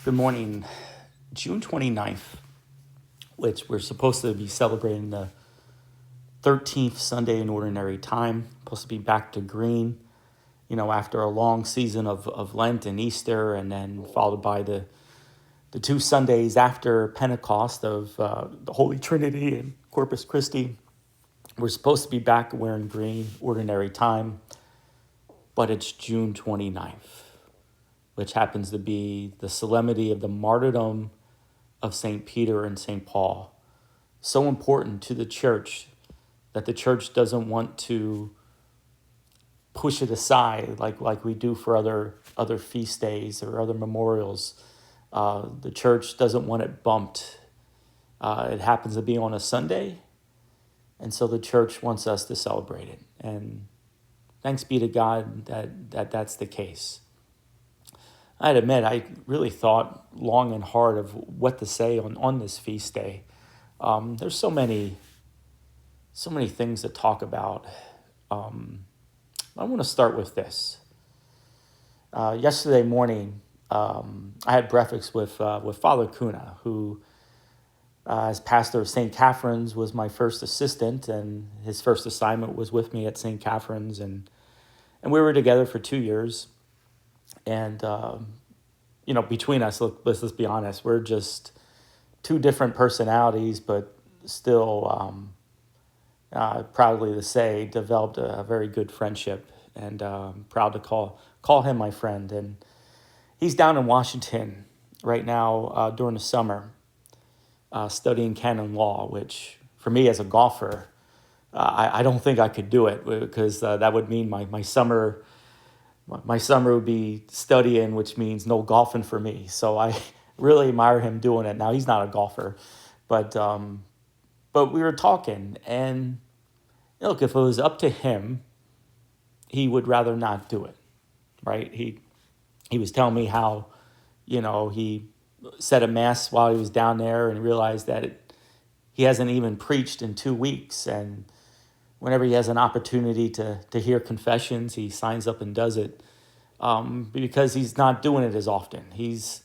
Good morning. June 29th, which we're supposed to be celebrating the 13th Sunday in Ordinary Time, supposed to be back to green, after a long season of Lent and Easter, and then followed by the two Sundays after Pentecost of the Holy Trinity and Corpus Christi. We're supposed to be back wearing green, Ordinary Time, but it's June 29th. Which happens to be the solemnity of the martyrdom of St. Peter and St. Paul. So important to the church that the church doesn't want to push it aside like we do for other feast days or other memorials. The church doesn't want it bumped. It happens to be on a Sunday, and so the church wants us to celebrate it. And thanks be to God that's the case. I'd admit, I really thought long and hard of what to say on this feast day. There's so many things to talk about. I want to start with this. Yesterday morning, I had breakfast with Father Kuna, who, as pastor of St. Catherine's, was my first assistant, and his first assignment was with me at St. Catherine's, and we were together for 2 years. And, between us, let's be honest, we're just two different personalities, but still, proudly to say, developed a very good friendship, and proud to call him my friend. And he's down in Washington right now during the summer, studying canon law, which for me as a golfer, I don't think I could do it, because that would mean my summer would be studying, which means no golfing for me. So I really admire him doing it. Now, he's not a golfer, but we were talking, and look, if it was up to him, he would rather not do it, right? He was telling me how, he said a mass while he was down there and realized that he hasn't even preached in 2 weeks, and whenever he has an opportunity to hear confessions, he signs up and does it, because he's not doing it as often. He's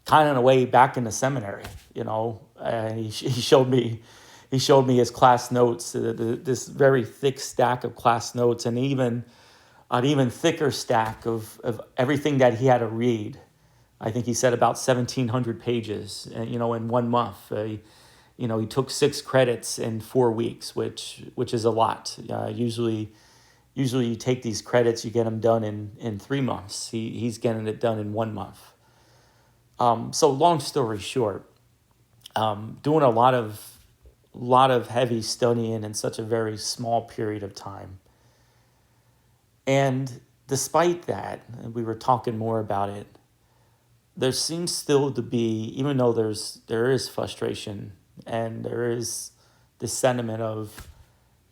kind of in a way back in the seminary, and he showed me his class notes, this very thick stack of class notes, and even an even thicker stack of everything that he had to read. I think he said about 1,700 pages, in 1 month. He took 6 credits in 4 weeks, which is a lot. Usually you take these credits, you get them done in 3 months. He's getting it done in 1 month. So long story short, doing a lot of heavy studying in such a very small period of time. And despite that, and we were talking more about it, there seems still to be, even though there is frustration, and there is this sentiment of,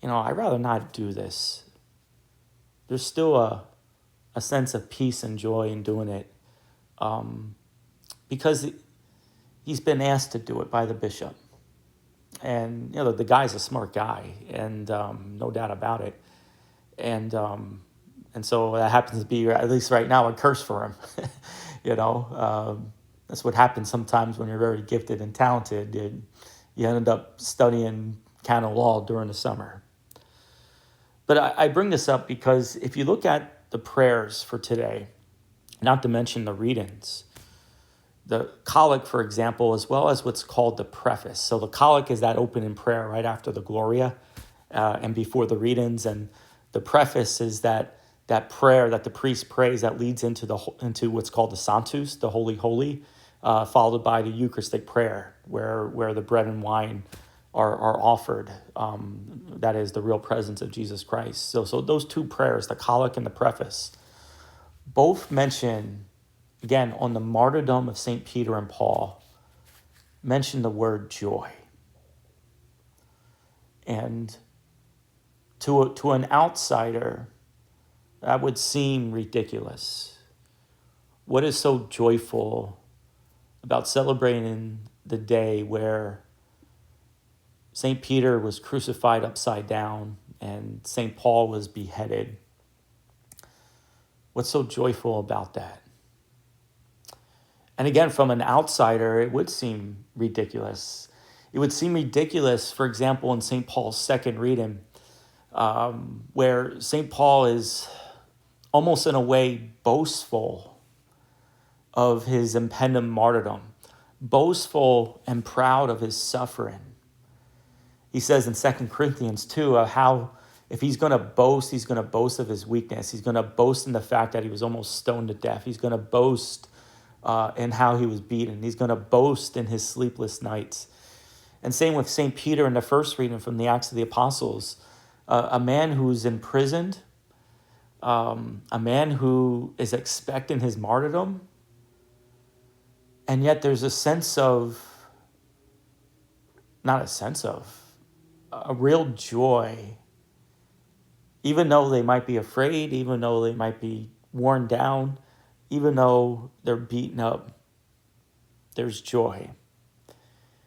I'd rather not do this. There's still a sense of peace and joy in doing it, because he's been asked to do it by the bishop. And, the guy's a smart guy, and no doubt about it. And so that happens to be, at least right now, a curse for him. That's what happens sometimes when you're very gifted and talented. You end up studying canon law during the summer. But I bring this up because if you look at the prayers for today, not to mention the readings, the collect, for example, as well as what's called the preface. So the collect is that opening prayer right after the Gloria and before the readings, and the preface is that prayer that the priest prays that leads into what's called the Sanctus, the Holy Holy, followed by the Eucharistic prayer, where the bread and wine are offered. That is the real presence of Jesus Christ. So those two prayers, the collect and the preface, both mention, again, on the martyrdom of St. Peter and Paul, mention the word joy. And to an outsider, that would seem ridiculous. What is so joyful about celebrating the day where St. Peter was crucified upside down and St. Paul was beheaded? What's so joyful about that? And again, from an outsider, it would seem ridiculous. It would seem ridiculous, for example, in St. Paul's second reading, where St. Paul is almost in a way boastful of his impending martyrdom, boastful and proud of his suffering. He says in 2 Corinthians 2 how if he's going to boast, he's going to boast of his weakness. He's going to boast in the fact that he was almost stoned to death. He's going to boast in how he was beaten. He's going to boast in his sleepless nights. And same with St. Peter in the first reading from the Acts of the Apostles, a man who's imprisoned, a man who is expecting his martyrdom, and yet there's a real joy, even though they might be afraid, even though they might be worn down, even though they're beaten up, there's joy.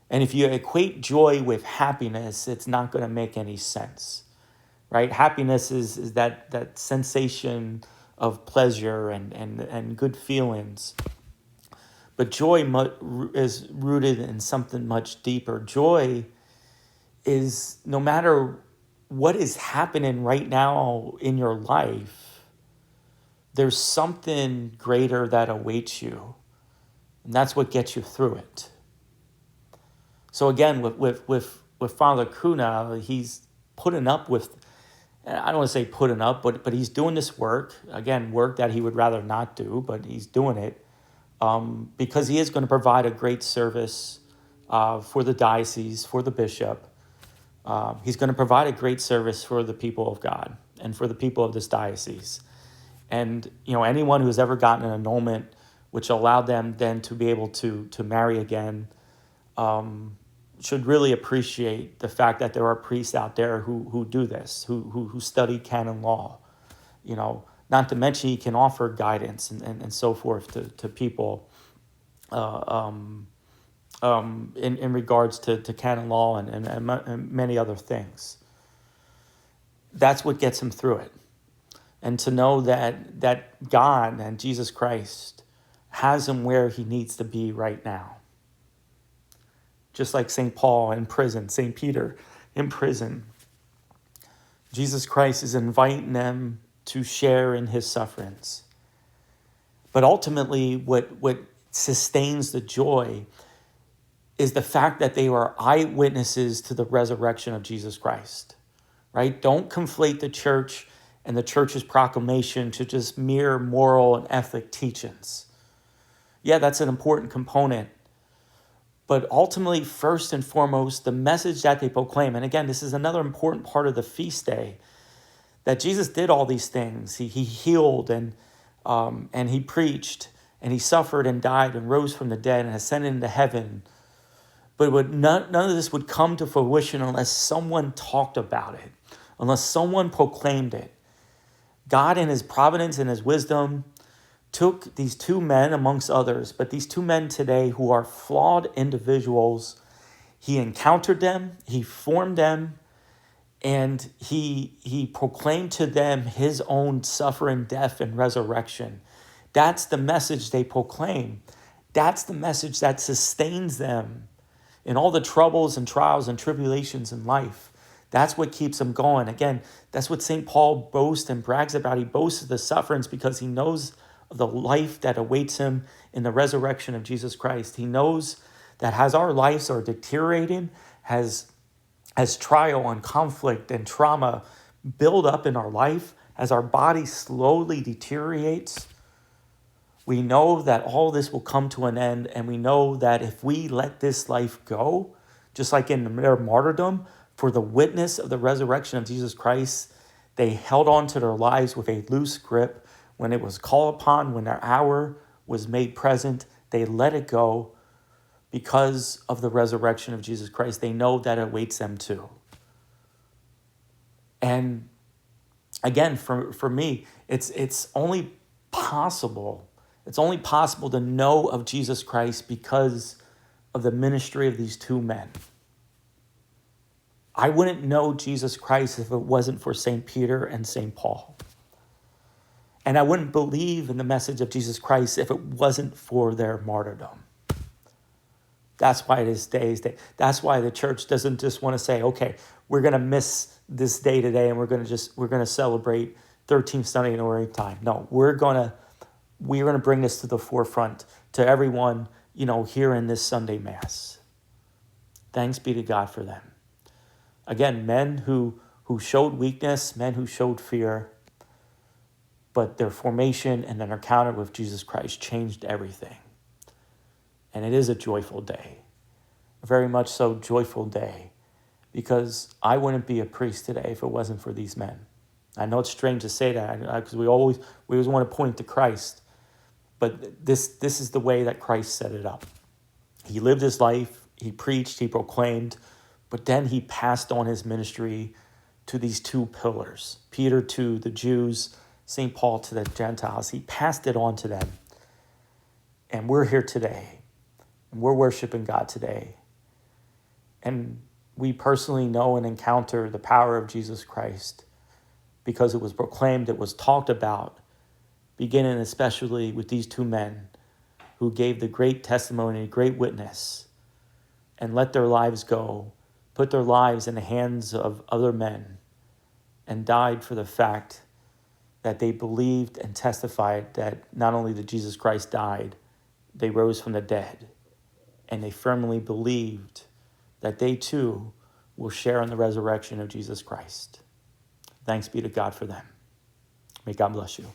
And if you equate joy with happiness, it's not going to make any sense, right? Happiness is that sensation of pleasure and good feelings. But joy is rooted in something much deeper. Joy is no matter what is happening right now in your life, there's something greater that awaits you. And that's what gets you through it. So again, with Father Kuna, he's putting up with, I don't want to say putting up, but he's doing this work. Again, work that he would rather not do, but he's doing it because he is going to provide a great service for the diocese, for the bishop. He's going to provide a great service for the people of God and for the people of this diocese. And anyone who's ever gotten an annulment, which allowed them then to be able to marry again, should really appreciate the fact that there are priests out there who do this, who study canon law. Not to mention he can offer guidance and so forth to people in regards to canon law and many other things. That's what gets him through it. And to know that God and Jesus Christ has him where he needs to be right now. Just like St. Paul in prison, St. Peter in prison. Jesus Christ is inviting them to share in his sufferings. But ultimately, what sustains the joy is the fact that they are eyewitnesses to the resurrection of Jesus Christ, right? Don't conflate the church and the church's proclamation to just mere moral and ethic teachings. Yeah, that's an important component. But ultimately, first and foremost, the message that they proclaim, and again, this is another important part of the feast day, that Jesus did all these things. He healed and he preached and he suffered and died and rose from the dead and ascended into heaven. But none of this would come to fruition unless someone talked about it, unless someone proclaimed it. God in his providence and his wisdom took these two men amongst others, but these two men today who are flawed individuals, he encountered them, he formed them, and he proclaimed to them his own suffering, death, and resurrection. That's the message they proclaim. That's the message that sustains them in all the troubles and trials and tribulations in life. That's what keeps them going. Again, that's what St. Paul boasts and brags about. He boasts of the sufferings because he knows of the life that awaits him in the resurrection of Jesus Christ. He knows that as our lives are deteriorating, as trial and conflict and trauma build up in our life, as our body slowly deteriorates, we know that all this will come to an end, and we know that if we let this life go, just like in their martyrdom, for the witness of the resurrection of Jesus Christ, they held on to their lives with a loose grip. When it was called upon, when their hour was made present, they let it go because of the resurrection of Jesus Christ. They know that it awaits them too. And again, for me, it's only possible. It's only possible to know of Jesus Christ because of the ministry of these two men. I wouldn't know Jesus Christ if it wasn't for St. Peter and St. Paul. And I wouldn't believe in the message of Jesus Christ if it wasn't for their martyrdom. That's why this day is day. That's why the church doesn't just want to say, okay, we're going to miss this day today and we're going to celebrate 13th Sunday in ordinary time. No, we're going to bring this to the forefront to everyone, here in this Sunday Mass. Thanks be to God for them. Again, men who showed weakness, men who showed fear, but their formation and their encounter with Jesus Christ changed everything. And it is a joyful day, a very much so joyful day, because I wouldn't be a priest today if it wasn't for these men. I know it's strange to say that because we always want to point to Christ, but this is the way that Christ set it up. He lived his life, he preached, he proclaimed, but then he passed on his ministry to these two pillars, Peter to the Jews, St. Paul to the Gentiles. He passed it on to them. And we're here today. And we're worshiping God today. And we personally know and encounter the power of Jesus Christ because it was proclaimed, it was talked about, beginning especially with these two men who gave the great testimony, great witness, and let their lives go, put their lives in the hands of other men, and died for the fact that they believed and testified that not only did Jesus Christ died, they rose from the dead. And they firmly believed that they too will share in the resurrection of Jesus Christ. Thanks be to God for them. May God bless you.